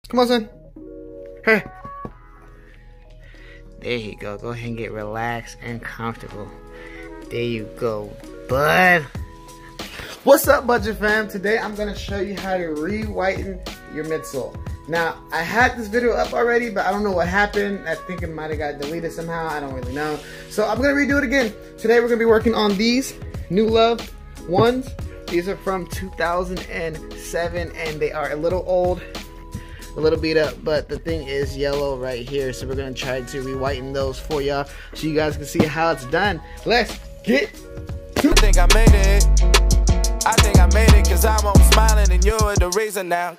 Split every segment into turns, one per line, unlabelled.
Come on, son. Hey. There you go. Go ahead and get relaxed and comfortable. There you go, bud. What's up, budget fam? Today I'm gonna show you how to re-whiten your midsole. Now, I had this video up already, but I don't know what happened. I think it might have got deleted somehow. I don't really know. So I'm gonna redo it again. Today we're gonna be working on these New Love ones. These are from 2007 and they are a little old, a little beat up, but the thing is yellow right here. So we're gonna try to re-whiten those for y'all so you guys can see how it's done. Let's get to it.
I think I made it. I think I made it cause I'm smiling and you're the reason now.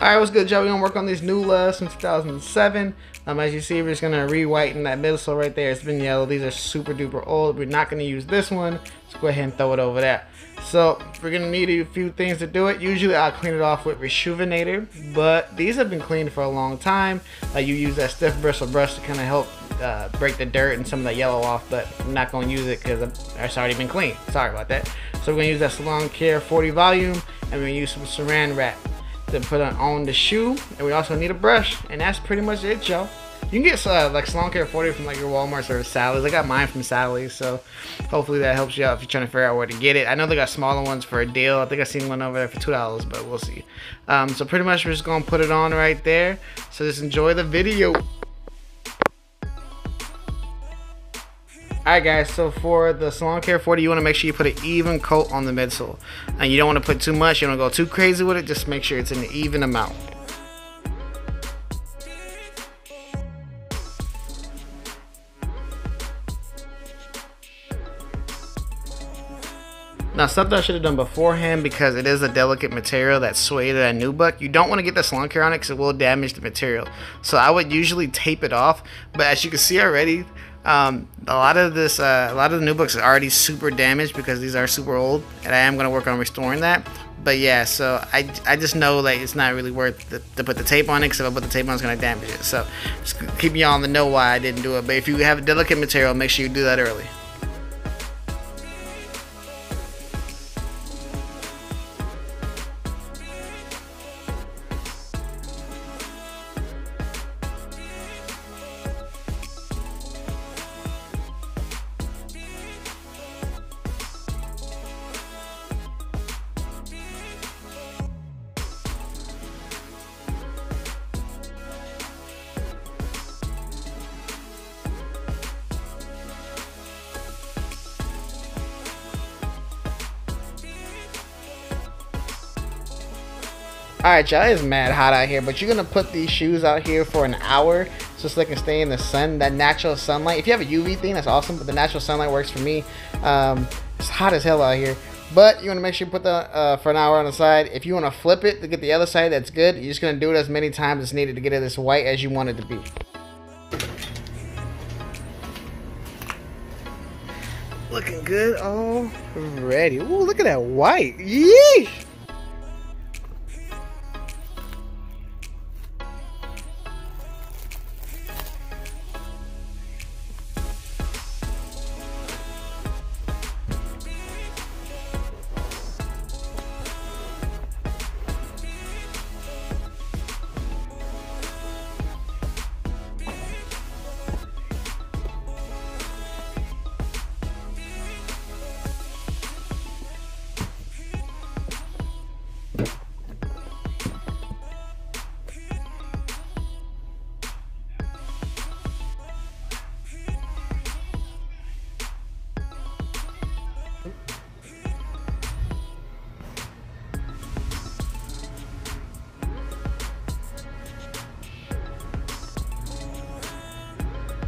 Alright, what's good, y'all? We're gonna work on these New Loves from 2007. As you see, we're just gonna re-whiten that midsole right there. It's been yellow. These are super duper old. We're not gonna use this one, so go ahead and throw it over there. So we're gonna need a few things to do it. Usually I'll clean it off with Rejuvenator, but these have been cleaned for a long time. You use that stiff bristle brush to kind of help break the dirt and some of that yellow off, but I'm not gonna use it because it's already been cleaned. Sorry about that. So we're gonna use that SNKRHDZ volume, and we're gonna use some saran wrap to put on the shoe, and we also need a brush, and that's pretty much it, y'all. You can get like SNKRHDZ from like your Walmarts or Sally's. I got mine from Sally's, so hopefully that helps you out if you're trying to figure out where to get it. I know they got smaller ones for a deal. I think I seen one over there for $2, but we'll see. So pretty much we're just gonna put it on right there. So just enjoy the video. Alright guys, so for the SNKRHDZ, you want to make sure you put an even coat on the midsole. And you don't want to put too much, you don't want to go too crazy with it, just make sure it's an even amount. Now, something I should have done beforehand, because it is a delicate material, that suede or that nubuck, you don't want to get the SNKRHDZ on it because it will damage the material. So I would usually tape it off, but as you can see already, a lot of the nubucks are already super damaged because these are super old, and I am going to work on restoring that. But yeah, so I just know like it's not really worth to put the tape on it, because if I put the tape on, it's going to damage it. So just keep y'all on the know why I didn't do it. But if you have a delicate material, make sure you do that early. Alright, y'all, it's mad hot out here, but you're gonna put these shoes out here for an hour just so they can stay in the sun, that natural sunlight. If you have a UV thing, that's awesome, but the natural sunlight works for me. It's hot as hell out here, but you want to make sure you put the for an hour on the side. If you want to flip it to get the other side, that's good. You're just gonna do it as many times as needed to get it as white as you want it to be. Looking good already. Ooh, look at that white. Yeesh.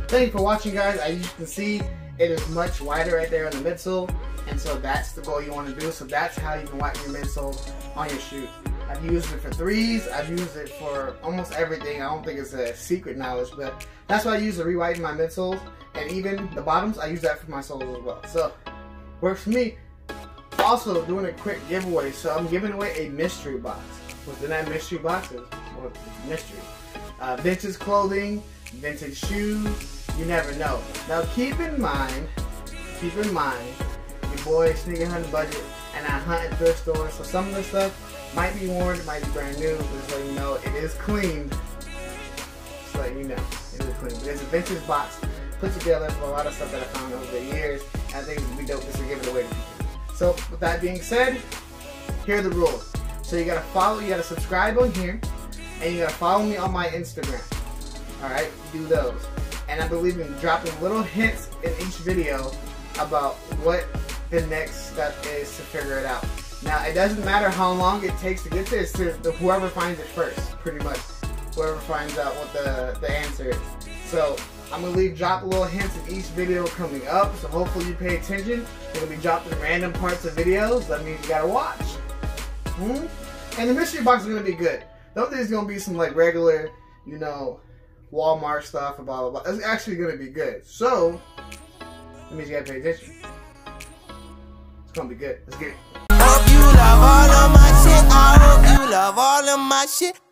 Thank you for watching, guys. As you can see, it is much wider right there on the midsole, and so that's the goal you want to do. So that's how you can whiten your midsole on your shoes. I've used it for threes. I've used it for almost everything. I don't think it's a secret knowledge, but that's why I use to re-whiten my midsoles, and even the bottoms. I use that for my soles as well. So works for me. Also doing a quick giveaway. So I'm giving away a mystery box. Within that mystery box is, well, it's mystery. Vintage clothing, vintage shoes, You never know. Now keep in mind, your boy sneaker hunting budget, and I hunt at thrift stores, so some of this stuff might be worn, it might be brand new, but just letting you know it is cleaned. Just letting you know it is clean. But it's a vintage box put together for a lot of stuff that I found over the years, and I think it would be dope just to give it away to people. So with that being said, here are the rules. So you gotta subscribe on here, and you gotta follow me on my Instagram. Alright, do those. And I believe in dropping little hints in each video about what the next step is to figure it out. Now, it doesn't matter how long it takes to get this, to whoever finds it first, pretty much. Whoever finds out what the answer is. So, I'm going to drop little hints in each video coming up, so hopefully you pay attention. It'll be dropped in random parts of videos. That means you gotta watch. And the mystery box is going to be good. Don't think it's going to be some like regular, you know, Walmart stuff and blah blah blah. It's actually gonna be good. So that means you gotta pay attention. It's gonna be good. Let's get it.
Hope you love all of my shit. I hope you love all of my shit.